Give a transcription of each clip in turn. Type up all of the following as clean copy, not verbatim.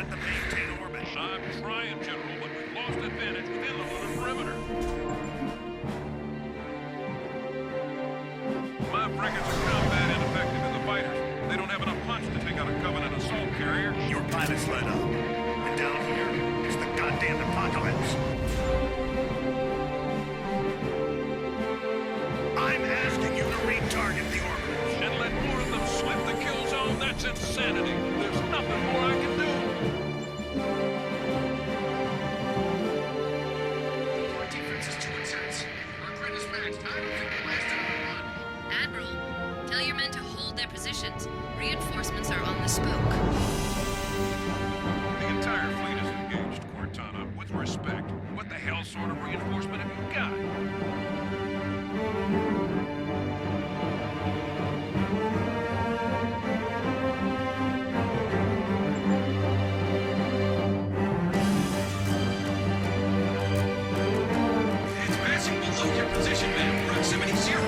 at the maintain orbit. I'm trying, General, but we've lost advantage within the lunar perimeter. My frigates are combat ineffective in the fighters. They don't have enough punch to take out a Covenant assault carrier. Your pilots led up. And down here is the goddamn apocalypse. I'm asking you to retarget the orbiters. And let more of them slip the kill zone? That's insanity. There's nothing more I can do. Our defense is too intense. Our grid is maxed. I don't think we'll last another run. Admiral, tell your men to hold their positions. Reinforcements are on the spoke. The entire fleet is engaged, Cortana. With respect, what the hell sort of reinforcement have you got? It's passing below your position, man. Proximity 0.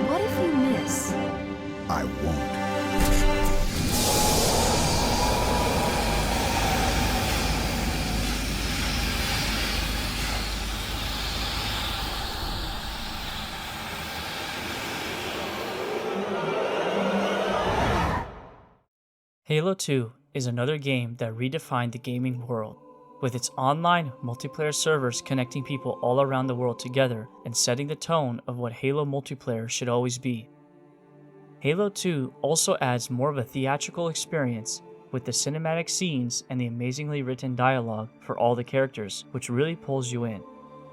What if you miss? I won't. Halo 2 is another game that redefined the gaming world, with its online multiplayer servers connecting people all around the world together and setting the tone of what Halo multiplayer should always be. Halo 2 also adds more of a theatrical experience with the cinematic scenes and the amazingly written dialogue for all the characters, which really pulls you in.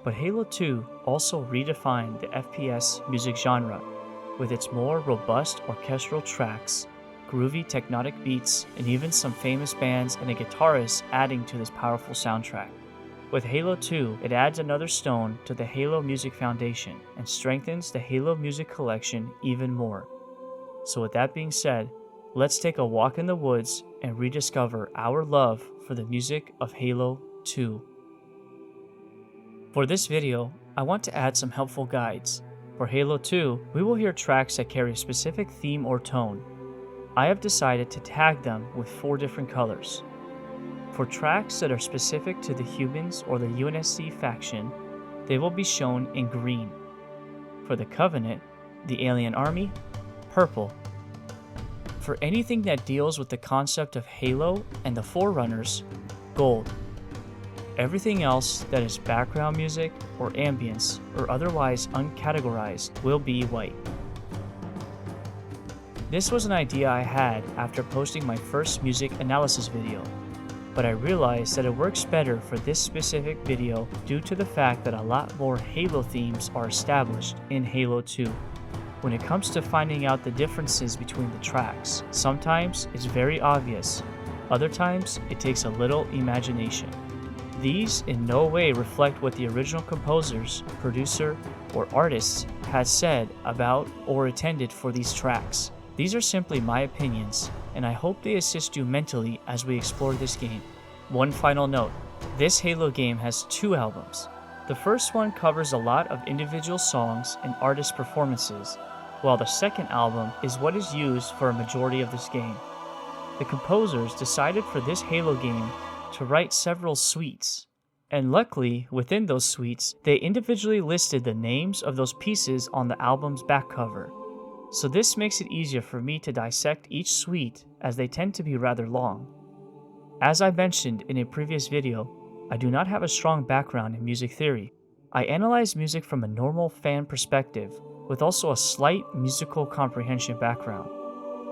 But Halo 2 also redefined the FPS music genre, with its more robust orchestral tracks, groovy technotic beats, and even some famous bands and a guitarist adding to this powerful soundtrack. With Halo 2, it adds another stone to the Halo Music Foundation and strengthens the Halo Music Collection even more. So with that being said, let's take a walk in the woods and rediscover our love for the music of Halo 2. For this video, I want to add some helpful guides. For Halo 2, we will hear tracks that carry a specific theme or tone. I have decided to tag them with 4 different colors. For tracks that are specific to the humans or the UNSC faction, they will be shown in green. For the Covenant, the Alien Army, purple. For anything that deals with the concept of Halo and the Forerunners, gold. Everything else that is background music or ambience or otherwise uncategorized will be white. This was an idea I had after posting my first music analysis video, but I realized that it works better for this specific video due to the fact that a lot more Halo themes are established in Halo 2. When it comes to finding out the differences between the tracks, sometimes it's very obvious, other times it takes a little imagination. These in no way reflect what the original composers, producer, or artists had said about or intended for these tracks. These are simply my opinions, and I hope they assist you mentally as we explore this game. One final note, this Halo game has 2 albums. The first one covers a lot of individual songs and artist performances, while the second album is what is used for a majority of this game. The composers decided for this Halo game to write several suites, and luckily within those suites, they individually listed the names of those pieces on the album's back cover. So this makes it easier for me to dissect each suite as they tend to be rather long. As I mentioned in a previous video, I do not have a strong background in music theory. I analyze music from a normal fan perspective, with also a slight musical comprehension background.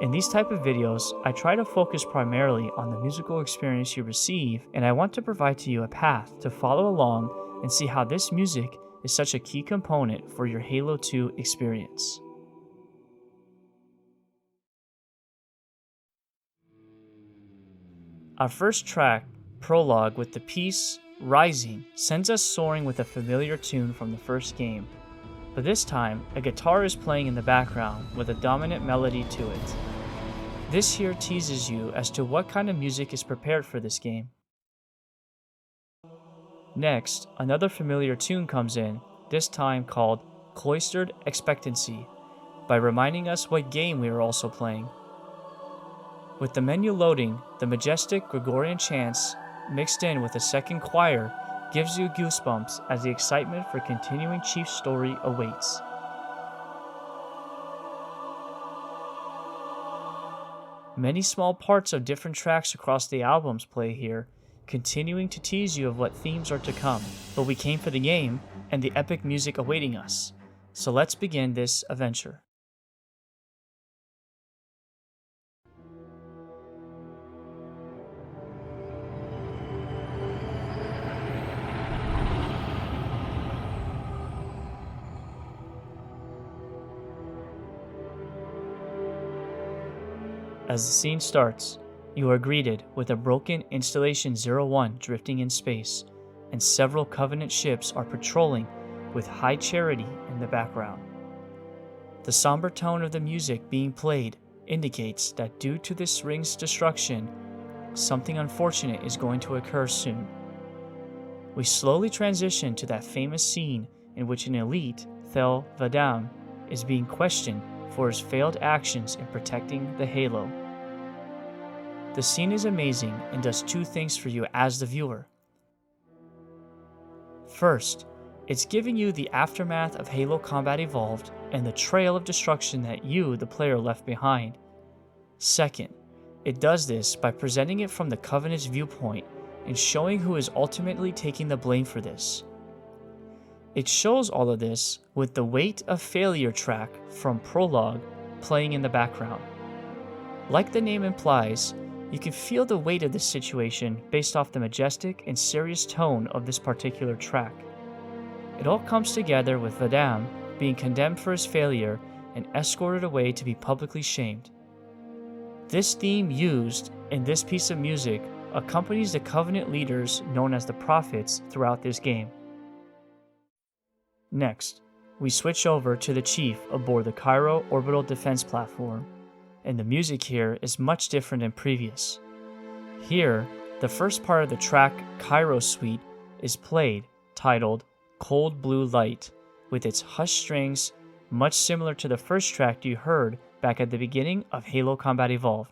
In these type of videos, I try to focus primarily on the musical experience you receive, and I want to provide to you a path to follow along and see how this music is such a key component for your Halo 2 experience. Our first track, Prologue, with the piece Rising, sends us soaring with a familiar tune from the first game, but this time a guitar is playing in the background with a dominant melody to it. This here teases you as to what kind of music is prepared for this game. Next, another familiar tune comes in, this time called Cloistered Expectancy, by reminding us what game we are also playing. With the menu loading, the majestic Gregorian chants mixed in with a second choir gives you goosebumps as the excitement for continuing Chief's story awaits. Many small parts of different tracks across the albums play here, continuing to tease you of what themes are to come. But we came for the game and the epic music awaiting us, so let's begin this adventure. As the scene starts, you are greeted with a broken Installation 01 drifting in space, and several Covenant ships are patrolling with High Charity in the background. The somber tone of the music being played indicates that due to this ring's destruction, something unfortunate is going to occur soon. We slowly transition to that famous scene in which an elite, Thel Vadam, is being questioned for his failed actions in protecting the Halo. The scene is amazing and does two things for you as the viewer. First, it's giving you the aftermath of Halo Combat Evolved and the trail of destruction that you, the player, left behind. Second, it does this by presenting it from the Covenant's viewpoint and showing who is ultimately taking the blame for this. It shows all of this with the Weight of Failure track from Prologue playing in the background. Like the name implies, you can feel the weight of this situation based off the majestic and serious tone of this particular track. It all comes together with Vadam being condemned for his failure and escorted away to be publicly shamed. This theme used in this piece of music accompanies the Covenant leaders known as the Prophets throughout this game. Next, we switch over to the Chief aboard the Cairo orbital defense platform, and the music here is much different than previous. Here, the first part of the track Cairo Suite is played, titled Cold Blue Light, with its hushed strings much similar to the first track you heard back at the beginning of Halo Combat Evolved.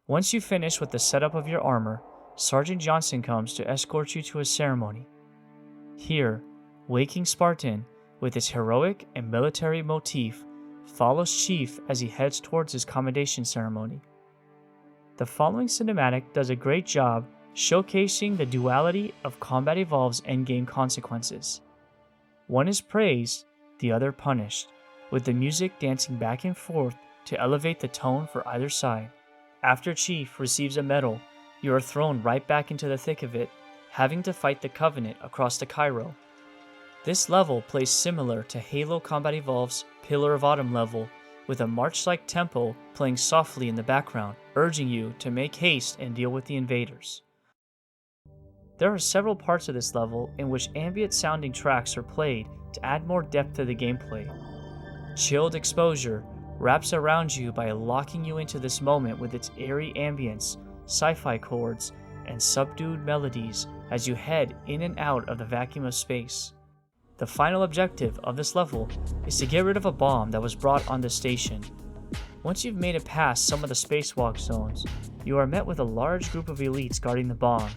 Once you finish with the setup of your armor, Sergeant Johnson comes to escort you to a ceremony. Here, Waking Spartan, with its heroic and military motif, follows Chief as he heads towards his commendation ceremony. The following cinematic does a great job showcasing the duality of Combat Evolved's endgame consequences. One is praised, the other punished, with the music dancing back and forth to elevate the tone for either side. After Chief receives a medal, you are thrown right back into the thick of it, having to fight the Covenant across the Cairo. This level plays similar to Halo Combat Evolved's Pillar of Autumn level, with a march-like tempo playing softly in the background, urging you to make haste and deal with the invaders. There are several parts of this level in which ambient-sounding tracks are played to add more depth to the gameplay. Chilled Exposure wraps around you by locking you into this moment with its eerie ambience, sci-fi chords, and subdued melodies as you head in and out of the vacuum of space. The final objective of this level is to get rid of a bomb that was brought on the station. Once you've made it past some of the spacewalk zones, you are met with a large group of elites guarding the bomb.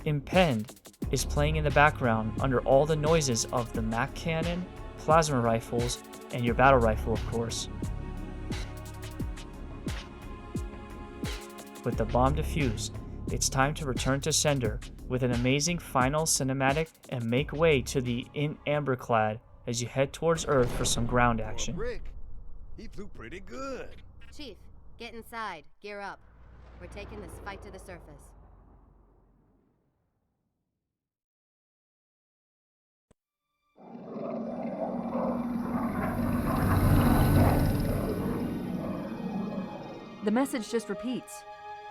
Impend is playing in the background under all the noises of the Mac cannon, plasma rifles, and your battle rifle, of course. With the bomb defused, it's time to return to sender with an amazing final cinematic and make way to the Amberclad as you head towards Earth for some ground action. Rick, he flew pretty good. Chief, get inside. Gear up. We're taking this fight to the surface. The message just repeats.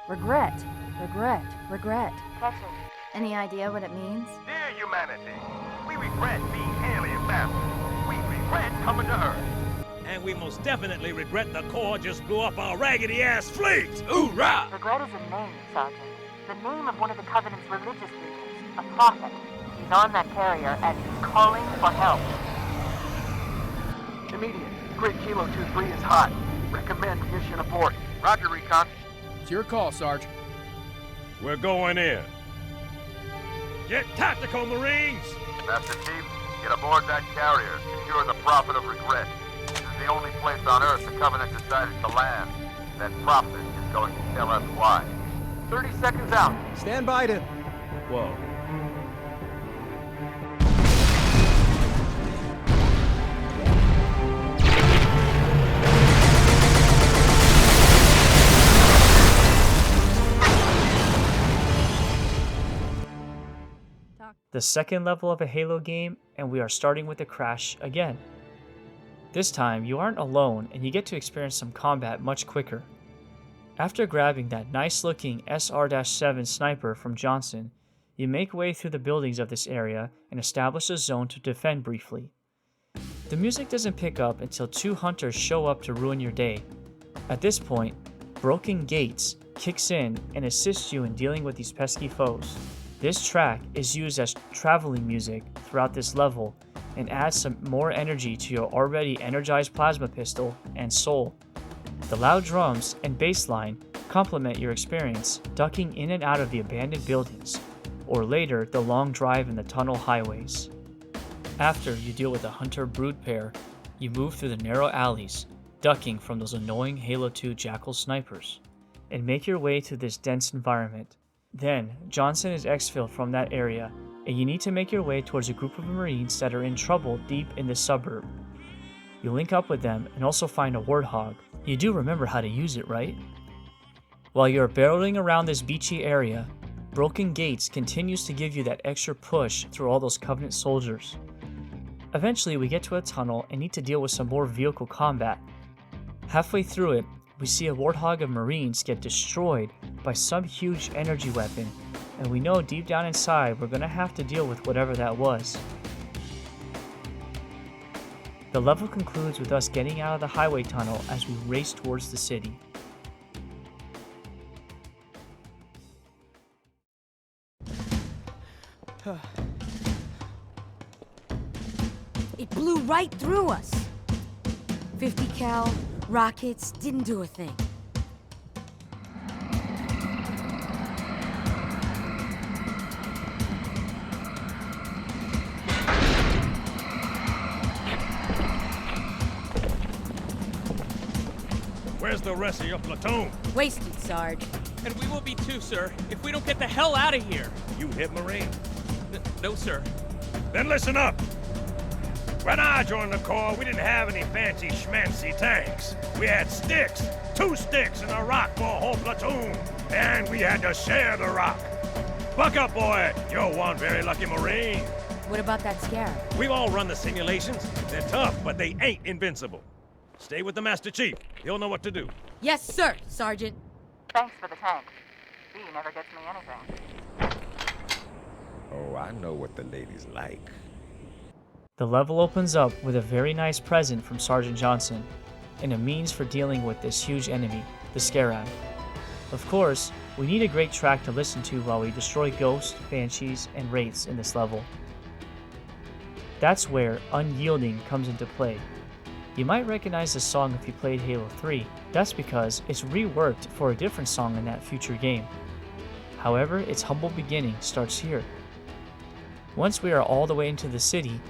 Regret, regret, regret. Any idea what it means? Dear humanity, we regret being alien masters. We regret coming to Earth. And we most definitely regret the Corps just blew up our raggedy-ass fleet! Hoorah! Regret is a name, Sergeant. The name of one of the Covenant's religious leaders, a prophet. He's on that carrier and he's calling for help. Immediate. Grid Kilo 2-3 is hot. Recommend mission abort. Roger, Recon. It's your call, Sarge. We're going in. Get tactical, Marines! Master Chief, get aboard that carrier. Secure the Prophet of Regret. This is the only place on Earth the Covenant decided to land. That Prophet is going to tell us why. 30 seconds out. Stand by to... Whoa. The second level of a Halo game, and we are starting with a crash again. This time, you aren't alone and you get to experience some combat much quicker. After grabbing that nice looking SR-7 sniper from Johnson, you make way through the buildings of this area and establish a zone to defend briefly. The music doesn't pick up until 2 hunters show up to ruin your day. At this point, Broken Gates kicks in and assists you in dealing with these pesky foes. This track is used as traveling music throughout this level and adds some more energy to your already energized plasma pistol and soul. The loud drums and bass line complement your experience ducking in and out of the abandoned buildings, or later the long drive in the tunnel highways. After you deal with the Hunter Brood pair, you move through the narrow alleys, ducking from those annoying Halo 2 Jackal snipers, and make your way to this dense environment. Then, Johnson is exfilled from that area, and you need to make your way towards a group of Marines that are in trouble deep in the suburb. You link up with them and also find a Warthog. You do remember how to use it, right? While you're barreling around this beachy area, Broken Gates continues to give you that extra push through all those Covenant soldiers. Eventually, we get to a tunnel and need to deal with some more vehicle combat. Halfway through it, we see a Warthog of Marines get destroyed by some huge energy weapon, and we know deep down inside we're going to have to deal with whatever that was. The level concludes with us getting out of the highway tunnel as we race towards the city. It blew right through us. 50 cal rockets didn't do a thing. Where's the rest of your platoon? Wasted, Sarge. And we will be too, sir, if we don't get the hell out of here. You hit Marine? No, sir. Then listen up. When I joined the Corps, we didn't have any fancy schmancy tanks. We had sticks, 2 sticks and a rock for a whole platoon, and we had to share the rock. Buck up, boy. You're one very lucky Marine. What about that Scarab? We've all run the simulations. They're tough, but they ain't invincible. Stay with the Master Chief. He'll know what to do. Yes, sir, Sergeant. Thanks for the tank. B never gets me anything. Oh, I know what the ladies like. The level opens up with a very nice present from Sergeant Johnson, and a means for dealing with this huge enemy, the Scarab. Of course, we need a great track to listen to while we destroy ghosts, banshees, and wraiths in this level. That's where Unyielding comes into play. You might recognize the song if you played Halo 3, that's because it's reworked for a different song in that future game. However, its humble beginning starts here. Once we are all the way into the city,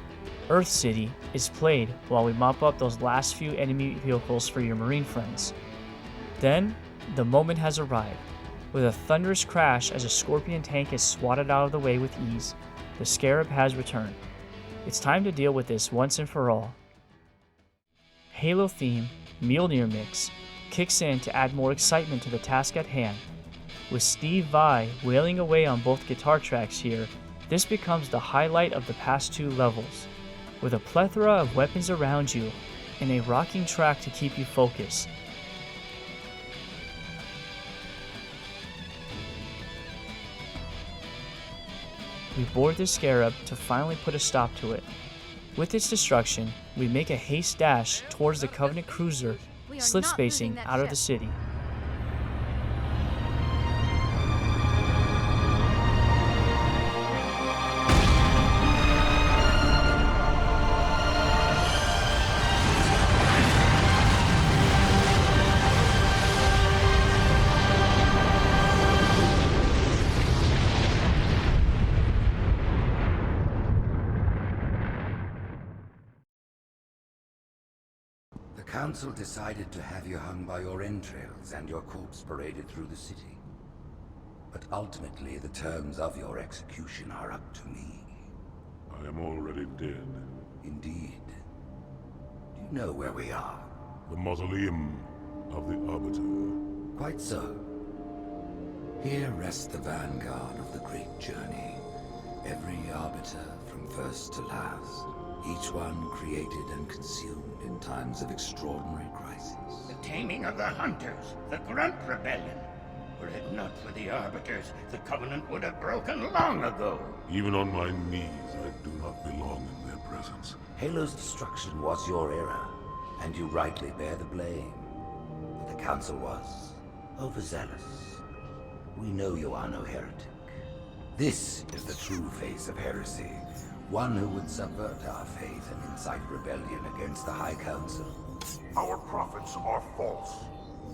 Earth City is played while we mop up those last few enemy vehicles for your Marine friends. Then, the moment has arrived. With a thunderous crash as a Scorpion tank is swatted out of the way with ease, the Scarab has returned. It's time to deal with this once and for all. Halo theme, Mjolnir Mix, kicks in to add more excitement to the task at hand. With Steve Vai wailing away on both guitar tracks here, this becomes the highlight of the past 2 levels. With a plethora of weapons around you, and a rocking track to keep you focused. We board the Scarab to finally put a stop to it. With its destruction, we make a haste dash towards the Covenant cruiser, slip spacing out of the city. Council decided to have you hung by your entrails and your corpse paraded through the city. But ultimately, the terms of your execution are up to me. I am already dead. Indeed. Do you know where we are? The mausoleum of the Arbiter. Quite so. Here rests the vanguard of the great journey. Every Arbiter from first to last. Each one created and consumed in times of extraordinary crisis. The taming of the Hunters, the Grunt Rebellion. Were it not for the Arbiters, the Covenant would have broken long ago. Even on my knees, I do not belong in their presence. Halo's destruction was your error, and you rightly bear the blame. But the Council was overzealous. We know you are no heretic. This is the true face of heresy. One who would subvert our faith and incite rebellion against the High Council. Our prophets are false.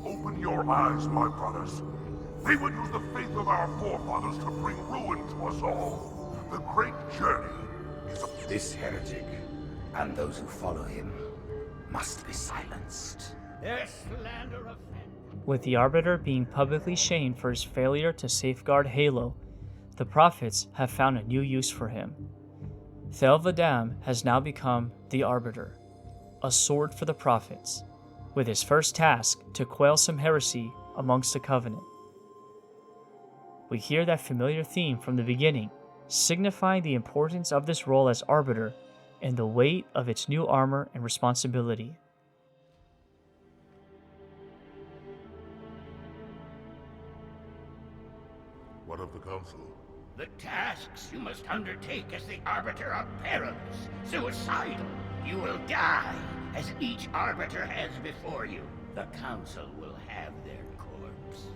Open your eyes, my brothers. They would use the faith of our forefathers to bring ruin to us all. The great journey is a... This heretic, and those who follow him, must be silenced. Their slander offends. With the Arbiter being publicly shamed for his failure to safeguard Halo, the prophets have found a new use for him. Thel 'Vadam has now become the Arbiter, a sword for the prophets, with his first task to quell some heresy amongst the Covenant. We hear that familiar theme from the beginning, signifying the importance of this role as Arbiter and the weight of its new armor and responsibility. What of the Council? The tasks you must undertake as the Arbiter are perilous, suicidal. You will die, as each Arbiter has before you. The Council will have their corpse.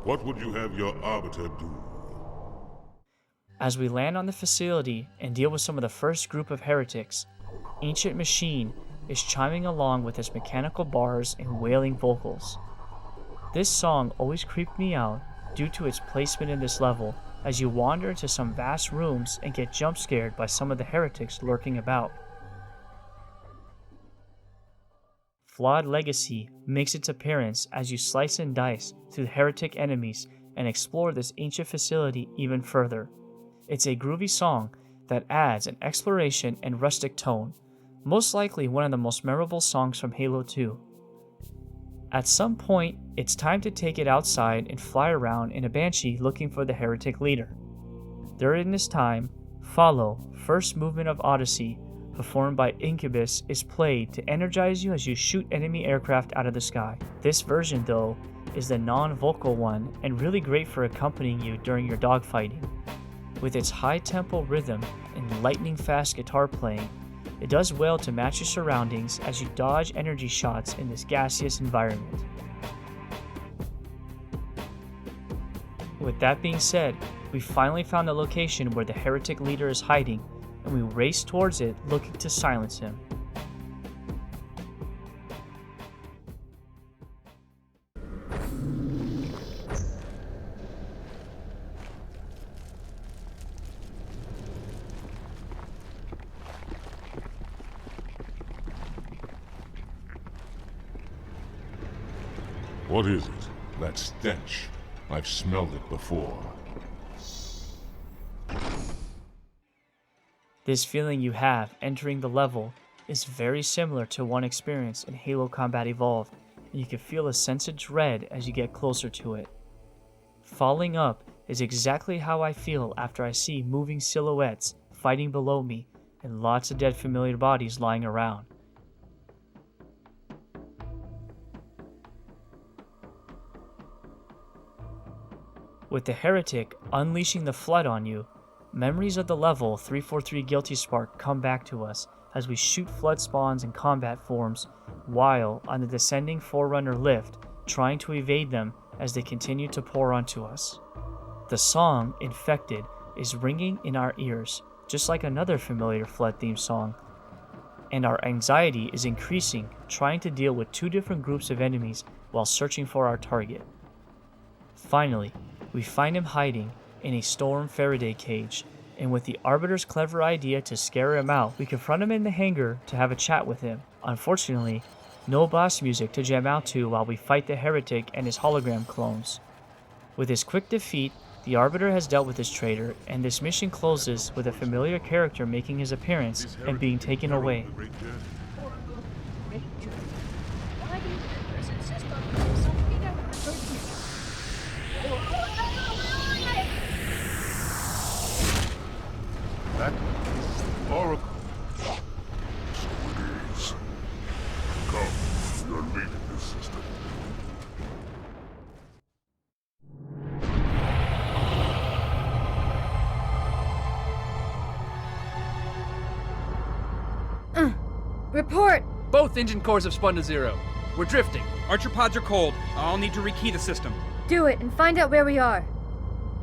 What would you have your Arbiter do? As we land on the facility and deal with some of the first group of heretics, Ancient Machine is chiming along with his mechanical bars and wailing vocals. This song always creeped me out due to its placement in this level, as you wander into some vast rooms and get jump scared by some of the heretics lurking about. Flawed Legacy makes its appearance as you slice and dice through heretic enemies and explore this ancient facility even further. It's a groovy song that adds an exploration and rustic tone, most likely one of the most memorable songs from Halo 2. At some point, it's time to take it outside and fly around in a Banshee looking for the heretic leader. During this time, Follow, first movement of Odyssey, performed by Incubus, is played to energize you as you shoot enemy aircraft out of the sky. This version, though, is the non-vocal one and really great for accompanying you during your dogfighting. With its high-tempo rhythm and lightning-fast guitar playing, it does well to match your surroundings as you dodge energy shots in this gaseous environment. With that being said, we finally found the location where the heretic leader is hiding, and we race towards it looking to silence him. What is it? That stench. I've smelled it before. This feeling you have entering the level is very similar to one experienced in Halo Combat Evolved, and you can feel a sense of dread as you get closer to it. Falling up is exactly how I feel after I see moving silhouettes fighting below me and lots of dead familiar bodies lying around. With the Heretic unleashing the flood on you, memories of the level 343 Guilty Spark come back to us as we shoot flood spawns in combat forms while on the descending Forerunner lift, trying to evade them as they continue to pour onto us. The song, Infected, is ringing in our ears, just like another familiar flood theme song and our anxiety is increasing trying to deal with two different groups of enemies while searching for our target. Finally, we find him hiding in a storm Faraday cage, and with the Arbiter's clever idea to scare him out, we confront him in the hangar to have a chat with him. Unfortunately, no blast music to jam out to while we fight the Heretic and his hologram clones. With his quick defeat, the Arbiter has dealt with his traitor, and this mission closes with a familiar character making his appearance and being taken away. That is the Oracle. So it is. Come, you're leading this system. Report! Both engine cores have spun to zero. We're drifting. Archer pods are cold. I'll need to rekey the system. Do it and find out where we are.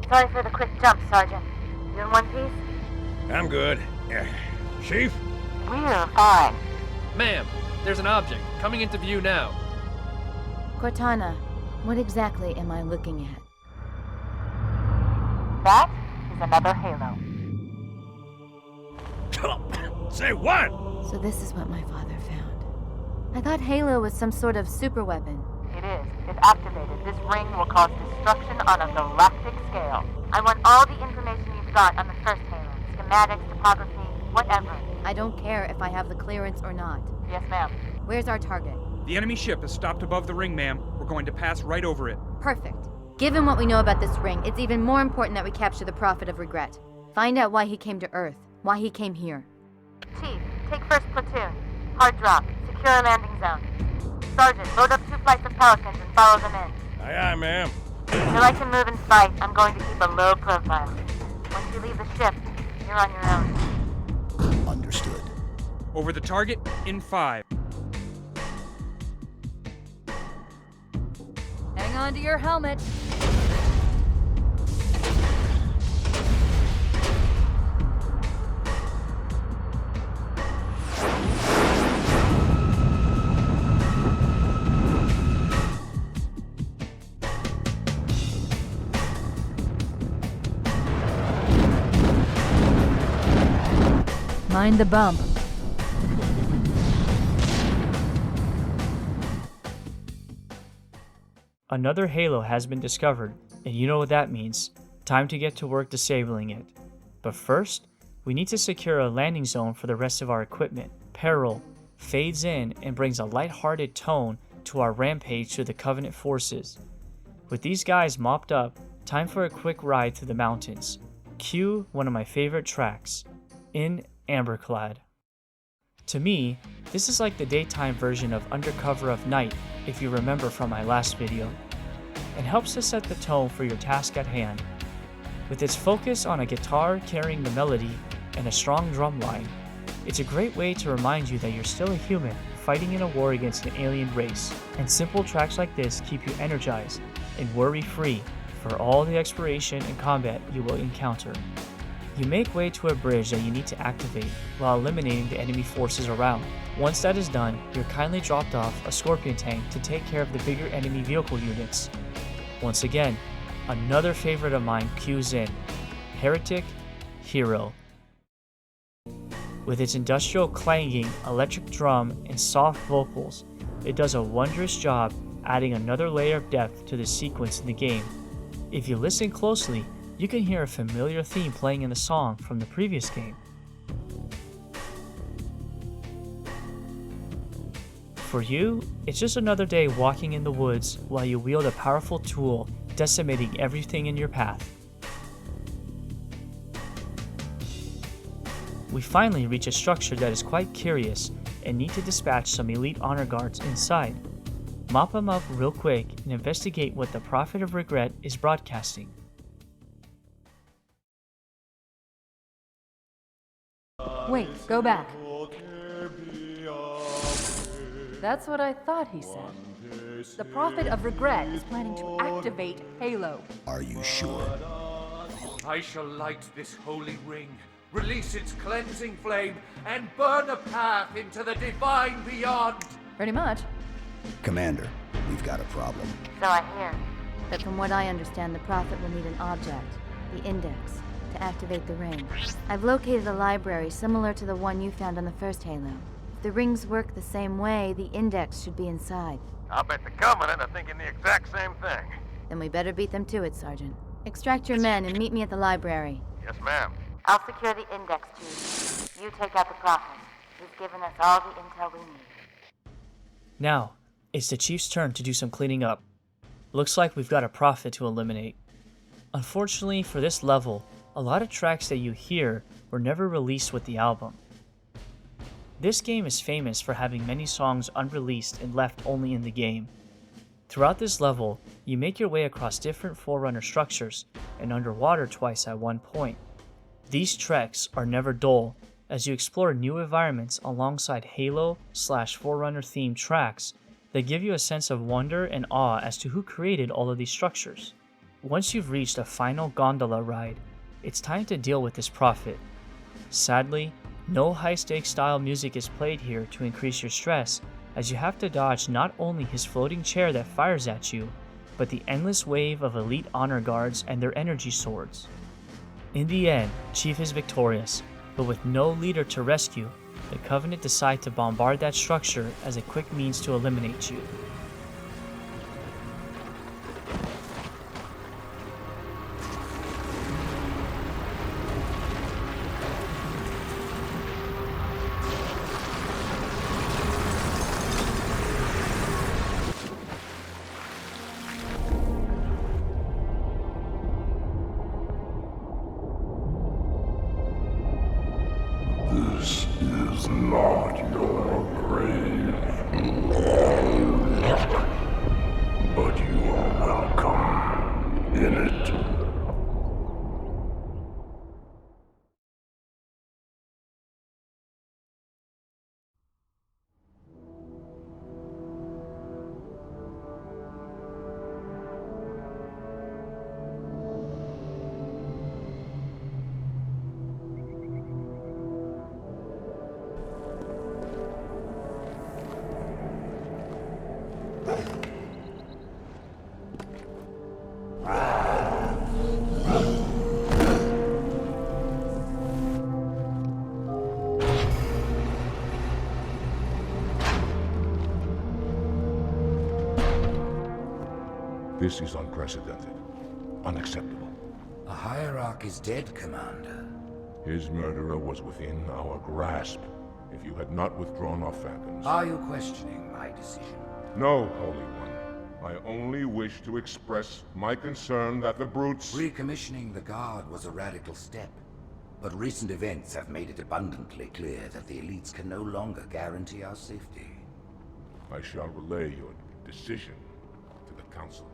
Sorry for the quick jump, Sergeant. You in one piece? I'm good. Chief? We're fine. Ma'am, there's an object coming into view now. Cortana, what exactly am I looking at? That is another Halo. Say what? So this is what my father found. I thought Halo was some sort of super weapon. It is. If activated, this ring will cause destruction on a galactic scale. I want all the information you've got on the first Halo. Schematics, topography, whatever. I don't care if I have the clearance or not. Yes, ma'am. Where's our target? The enemy ship is stopped above the ring, ma'am. We're going to pass right over it. Perfect. Given what we know about this ring, it's even more important that we capture the Prophet of Regret. Find out why he came to Earth, why he came here. Chief, take first platoon. Hard drop. Secure a landing zone. Sergeant, load up 2 flights of Pelicans and follow them in. Aye, aye, ma'am. Till I can move and fight, I'm going to keep a low profile. Once you leave the ship, you're on your own. Understood. Over the target in 5. Hang on to your helmet. Mind the bump. Another Halo has been discovered, and you know what that means. Time to get to work disabling it. But first, we need to secure a landing zone for the rest of our equipment. Peril fades in and brings a lighthearted tone to our rampage through the Covenant forces. With these guys mopped up, time for a quick ride through the mountains. Cue one of my favorite tracks, In Amberclad. To me, this is like the daytime version of Under Cover of Night, if you remember from my last video, and helps to set the tone for your task at hand. With its focus on a guitar carrying the melody and a strong drum line, it's a great way to remind you that you're still a human fighting in a war against an alien race, and simple tracks like this keep you energized and worry-free for all the exploration and combat you will encounter. You make way to a bridge that you need to activate while eliminating the enemy forces around. Once that is done, you're kindly dropped off a Scorpion tank to take care of the bigger enemy vehicle units. Once again, another favorite of mine cues in, Heretic, Hero. With its industrial clanging, electric drum, and soft vocals, it does a wondrous job adding another layer of depth to the sequence in the game. If you listen closely, you can hear a familiar theme playing in the song from the previous game. For you, it's just another day walking in the woods while you wield a powerful tool decimating everything in your path. We finally reach a structure that is quite curious and need to dispatch some elite honor guards inside. Mop them up real quick and investigate what the Prophet of Regret is broadcasting. Wait, go back. That's what I thought he said. The Prophet of Regret is planning to activate Halo. Are you sure? I shall light this holy ring release its cleansing flame, and burn a path into the divine beyond. Pretty much. Commander, we've got a problem. So I hear. But from what I understand, the Prophet will need an object, the Index, to activate the ring. I've located a library similar to the one you found on the first Halo. If the rings work the same way, the Index should be inside. I'll bet the Covenant are thinking the exact same thing. Then we better beat them to it, Sergeant. Extract your men and meet me at the library. Yes, ma'am. I'll secure the Index, Chief. You take out the Prophet. He's given us all the intel we need. Now, it's the Chief's turn to do some cleaning up. Looks like we've got a Prophet to eliminate. Unfortunately for this level, a lot of tracks that you hear were never released with the album. This game is famous for having many songs unreleased and left only in the game. Throughout this level, you make your way across different Forerunner structures and underwater twice at one point. These treks are never dull as you explore new environments alongside Halo/Forerunner themed tracks that give you a sense of wonder and awe as to who created all of these structures. Once you've reached a final gondola ride, it's time to deal with this Prophet. Sadly, no high-stakes style music is played here to increase your stress, as you have to dodge not only his floating chair that fires at you, but the endless wave of elite honor guards and their energy swords. In the end, Chief is victorious, but with no leader to rescue, the Covenant decide to bombard that structure as a quick means to eliminate you. This is not your grave. But you are welcome in it. This is unprecedented. Unacceptable. A hierarch is dead, Commander. His murderer was within our grasp. If you had not withdrawn our phantoms... Are you questioning my decision? No, Holy One. I only wish to express my concern that the brutes... Recommissioning the Guard was a radical step. But recent events have made it abundantly clear that the elites can no longer guarantee our safety. I shall relay your decision to the Council.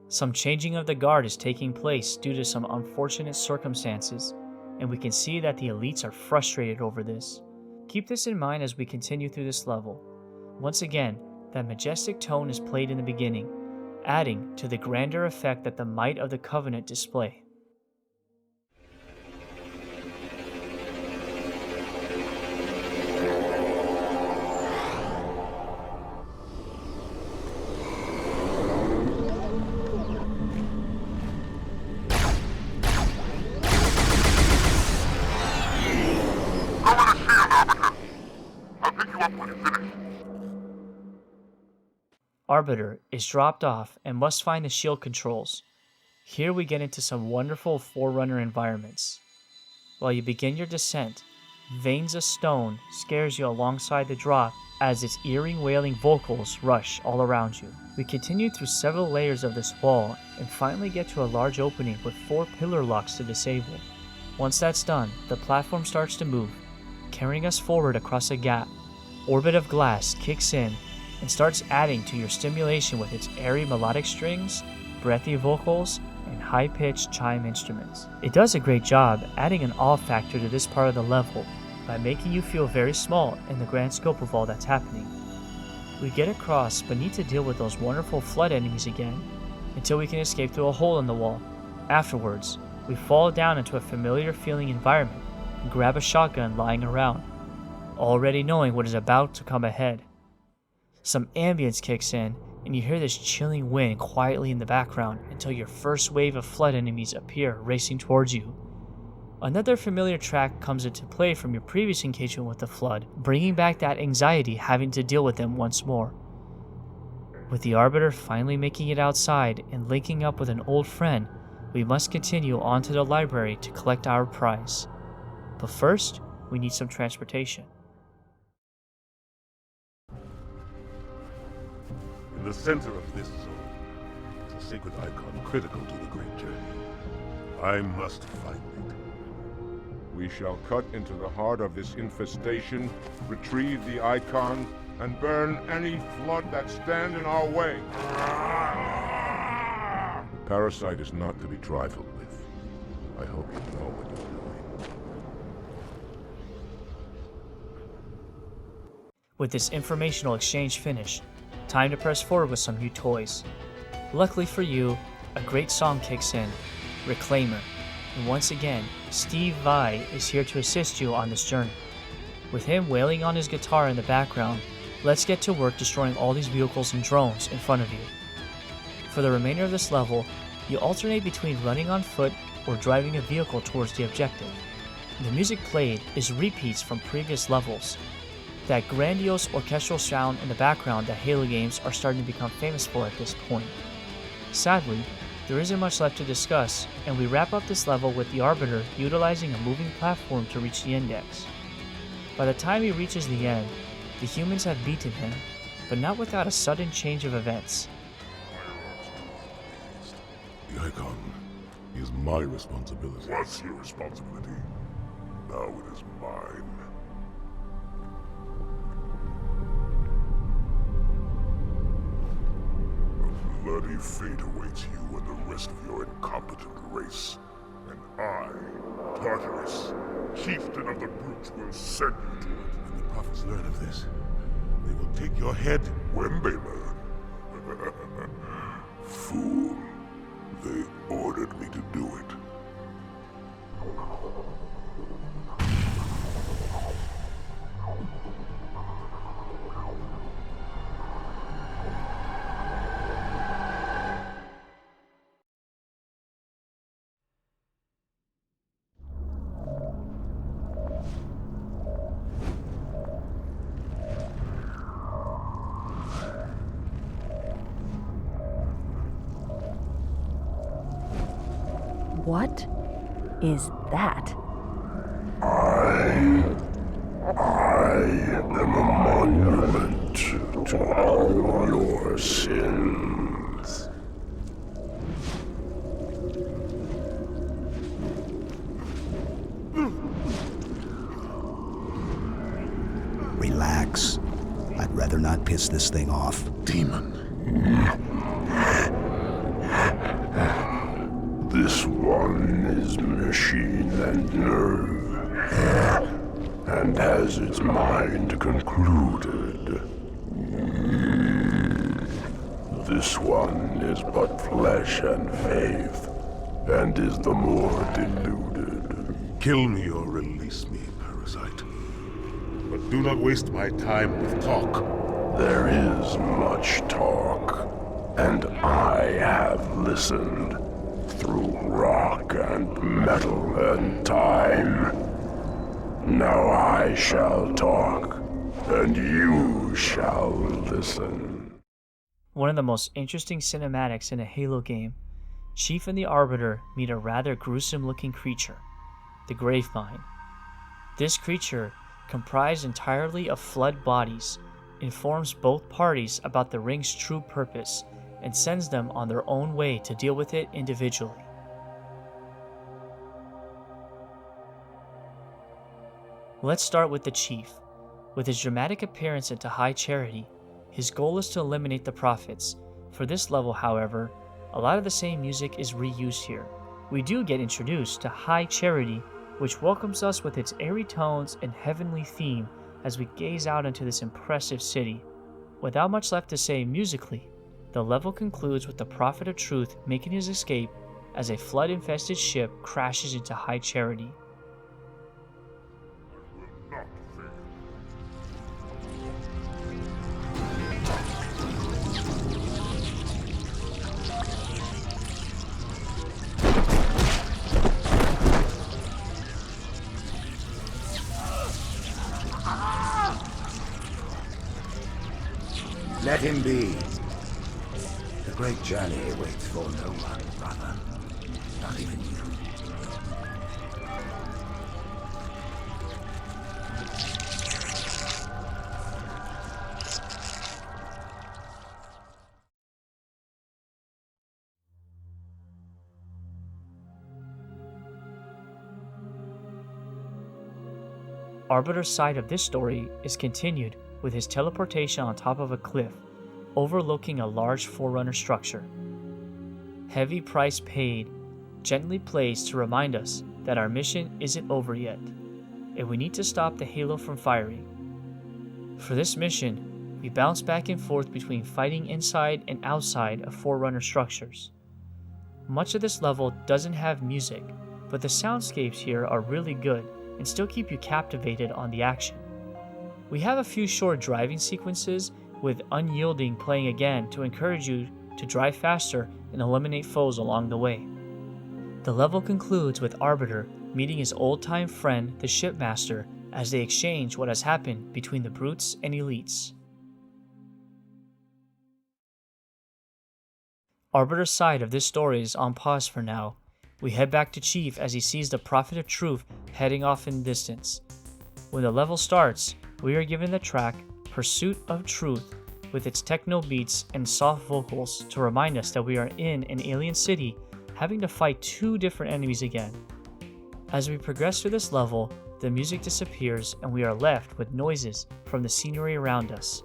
Some changing of the guard is taking place due to some unfortunate circumstances, and we can see that the elites are frustrated over this. Keep this in mind as we continue through this level. Once again, that majestic tone is played in the beginning, adding to the grander effect that the might of the Covenant display. Arbiter is dropped off and must find the shield controls. Here we get into some wonderful Forerunner environments. While you begin your descent, Veins of Stone scares you alongside the drop as its eerie wailing vocals rush all around you. We continue through several layers of this wall and finally get to a large opening with 4 pillar locks to disable. Once that's done, the platform starts to move, carrying us forward across a gap. Orbit of Glass kicks in and starts adding to your stimulation with its airy melodic strings, breathy vocals, and high-pitched chime instruments. It does a great job adding an awe factor to this part of the level by making you feel very small in the grand scope of all that's happening. We get across but need to deal with those wonderful flood enemies again, until we can escape through a hole in the wall. Afterwards, we fall down into a familiar feeling environment and grab a shotgun lying around, already knowing what is about to come ahead. Some ambience kicks in, and you hear this chilling wind quietly in the background until your first wave of flood enemies appear racing towards you. Another familiar track comes into play from your previous engagement with the flood, bringing back that anxiety having to deal with them once more. With the Arbiter finally making it outside and linking up with an old friend, we must continue on to the library to collect our prize. But first, we need some transportation. In the center of this zone is a sacred icon critical to the Great Journey. I must find it. We shall cut into the heart of this infestation, retrieve the icon, and burn any flood that stand in our way. Parasite is not to be trifled with. I hope you know what you're doing. With this informational exchange finished, time to press forward with some new toys. Luckily for you, a great song kicks in, Reclaimer, and once again, Steve Vai is here to assist you on this journey. With him wailing on his guitar in the background, let's get to work destroying all these vehicles and drones in front of you. For the remainder of this level, you alternate between running on foot or driving a vehicle towards the objective. The music played is repeats from previous levels, that grandiose orchestral sound in the background that Halo games are starting to become famous for at this point. Sadly, there isn't much left to discuss, and we wrap up this level with the Arbiter utilizing a moving platform to reach the index. By the time he reaches the end, the humans have beaten him, but not without a sudden change of events. The icon is my responsibility. What's your responsibility? Now it is mine. A bloody fate awaits you and the rest of your incompetent race. And I, Tartarus, chieftain of the brutes, will send you to it. When the prophets learn of this, they will take your head when they learn. Fool. They ordered me to do it. What is that? I am a monument to all your sins. Relax. I'd rather not piss this thing off. Demon. This one is machine and nerve, and has its mind concluded. This one is but flesh and faith, and is the more deluded. Kill me or release me, parasite. But do not waste my time with talk. There is much talk, and I have listened. Through rock and metal and time. Now I shall talk, and you shall listen. One of the most interesting cinematics in a Halo game, Chief and the Arbiter meet a rather gruesome-looking creature, the Gravemind. This creature, comprised entirely of flood bodies, informs both parties about the ring's true purpose and sends them on their own way to deal with it individually. Let's start with the Chief. With his dramatic appearance into High Charity, his goal is to eliminate the Prophets. For this level, however, a lot of the same music is reused here. We do get introduced to High Charity, which welcomes us with its airy tones and heavenly theme as we gaze out into this impressive city. Without much left to say musically, The level concludes with the Prophet of Truth making his escape as a flood-infested ship crashes into High Charity. Let him be. The great journey waits for no one, brother. Not even you. Arbiter's side of this story is continued with his teleportation on top of a cliff, overlooking a large Forerunner structure. Heavy price paid gently plays to remind us that our mission isn't over yet, and we need to stop the Halo from firing. For this mission, we bounce back and forth between fighting inside and outside of Forerunner structures. Much of this level doesn't have music, but the soundscapes here are really good and still keep you captivated on the action. We have a few short driving sequences with Unyielding playing again to encourage you to drive faster and eliminate foes along the way. The level concludes with Arbiter meeting his old-time friend, the Shipmaster, as they exchange what has happened between the brutes and elites. Arbiter's side of this story is on pause for now. We head back to Chief as he sees the Prophet of Truth heading off in the distance. When the level starts, we are given the track Pursuit of Truth with its techno beats and soft vocals to remind us that we are in an alien city having to fight two different enemies again. As we progress through this level, the music disappears and we are left with noises from the scenery around us.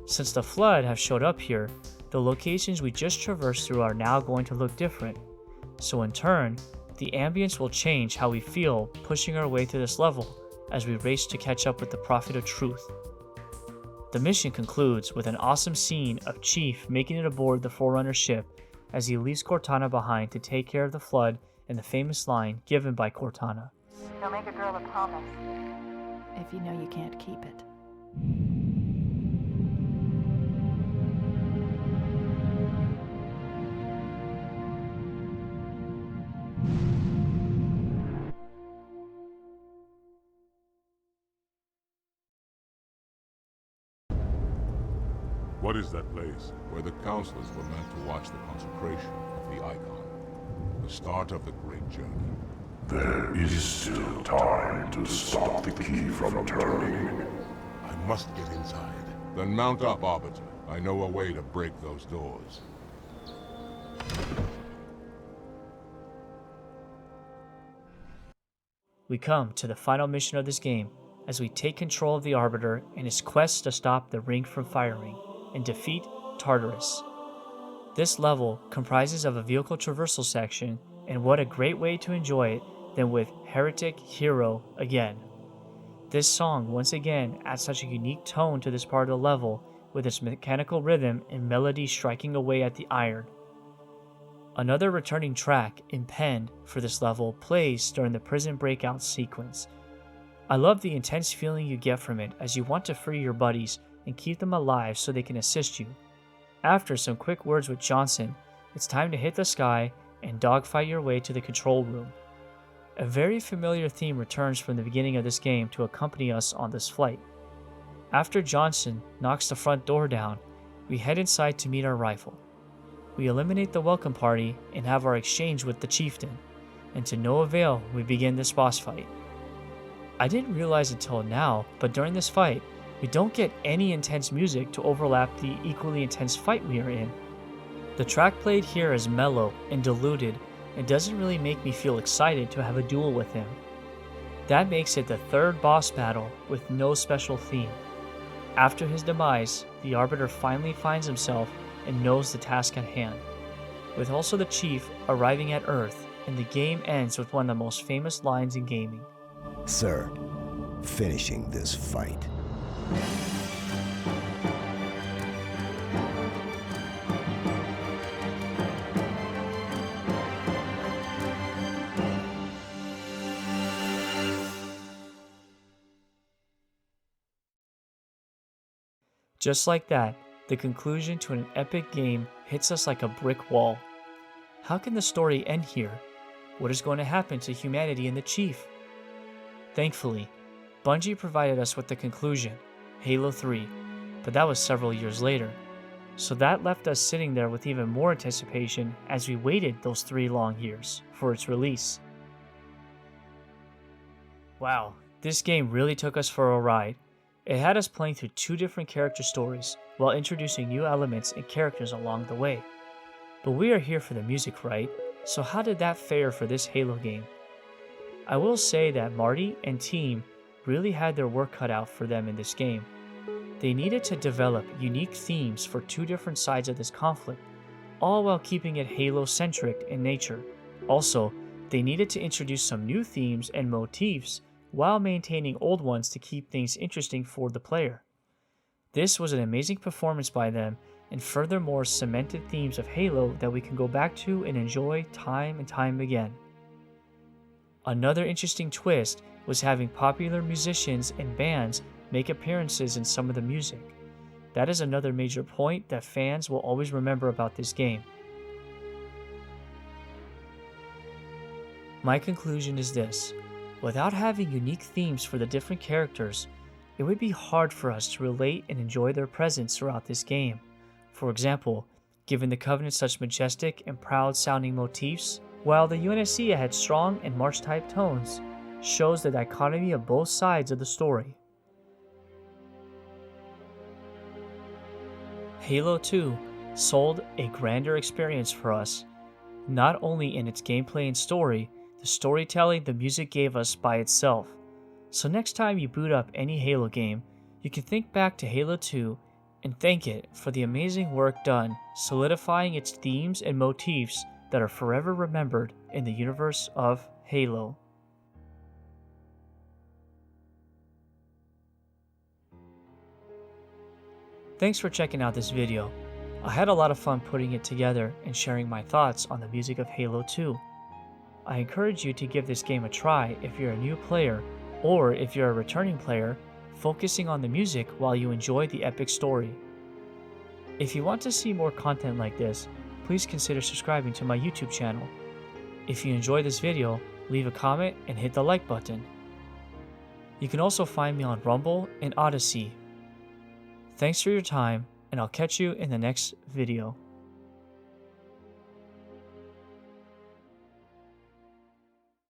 Since the flood have showed up here, the locations we just traversed through are now going to look different. So in turn, the ambience will change how we feel pushing our way through this level as we race to catch up with the Prophet of Truth. The mission concludes with an awesome scene of Chief making it aboard the Forerunner ship as he leaves Cortana behind to take care of the flood and the famous line given by Cortana. Don't make a girl a promise. If you know you can't keep it. What is that place? Where the counselors were meant to watch the consecration of the icon. The start of the great journey. There is still time to stop the key from turning. I must get inside. Then mount up, Arbiter. I know a way to break those doors. We come to the final mission of this game as we take control of the Arbiter in his quest to stop the ring from firing and defeat Tartarus. This level comprises of a vehicle traversal section, and what a great way to enjoy it than with Heretic Hero again. This song once again adds such a unique tone to this part of the level with its mechanical rhythm and melody striking away at the iron. Another returning track, Impend, for this level plays during the prison breakout sequence. I love the intense feeling you get from it as you want to free your buddies and keep them alive so they can assist you. After some quick words with Johnson, it's time to hit the sky and dogfight your way to the control room. A very familiar theme returns from the beginning of this game to accompany us on this flight. After Johnson knocks the front door down, we head inside to meet our rival. We eliminate the welcome party and have our exchange with the chieftain, and to no avail we begin this boss fight. I didn't realize until now, but during this fight, we don't get any intense music to overlap the equally intense fight we are in. The track played here is mellow and diluted and doesn't really make me feel excited to have a duel with him. That makes it the third boss battle with no special theme. After his demise, the Arbiter finally finds himself and knows the task at hand, with also the Chief arriving at Earth, and the game ends with one of the most famous lines in gaming. Sir, finishing this fight. Just like that, the conclusion to an epic game hits us like a brick wall. How can the story end here? What is going to happen to humanity and the Chief? Thankfully, Bungie provided us with the conclusion, Halo 3, but that was several years later. So that left us sitting there with even more anticipation as we waited those 3 long years for its release. Wow, this game really took us for a ride. It had us playing through 2 different character stories while introducing new elements and characters along the way. But we are here for the music, right? So how did that fare for this Halo game? I will say that Marty and team really had their work cut out for them in this game. They needed to develop unique themes for 2 different sides of this conflict, all while keeping it Halo-centric in nature. Also, they needed to introduce some new themes and motifs while maintaining old ones to keep things interesting for the player. This was an amazing performance by them, and furthermore cemented themes of Halo that we can go back to and enjoy time and time again. Another interesting twist was having popular musicians and bands make appearances in some of the music. That is another major point that fans will always remember about this game. My conclusion is this: without having unique themes for the different characters, it would be hard for us to relate and enjoy their presence throughout this game. For example, giving the Covenant such majestic and proud sounding motifs, while the UNSC had strong and march-type tones, shows the dichotomy of both sides of the story. Halo 2 sold a grander experience for us, not only in its gameplay and story, the storytelling the music gave us by itself. So next time you boot up any Halo game, you can think back to Halo 2 and thank it for the amazing work done solidifying its themes and motifs that are forever remembered in the universe of Halo. Thanks for checking out this video. I had a lot of fun putting it together and sharing my thoughts on the music of Halo 2. I encourage you to give this game a try if you're a new player, or if you're a returning player, focusing on the music while you enjoy the epic story. If you want to see more content like this, please consider subscribing to my YouTube channel. If you enjoyed this video, leave a comment and hit the like button. You can also find me on Rumble and Odyssey. Thanks for your time, and I'll catch you in the next video.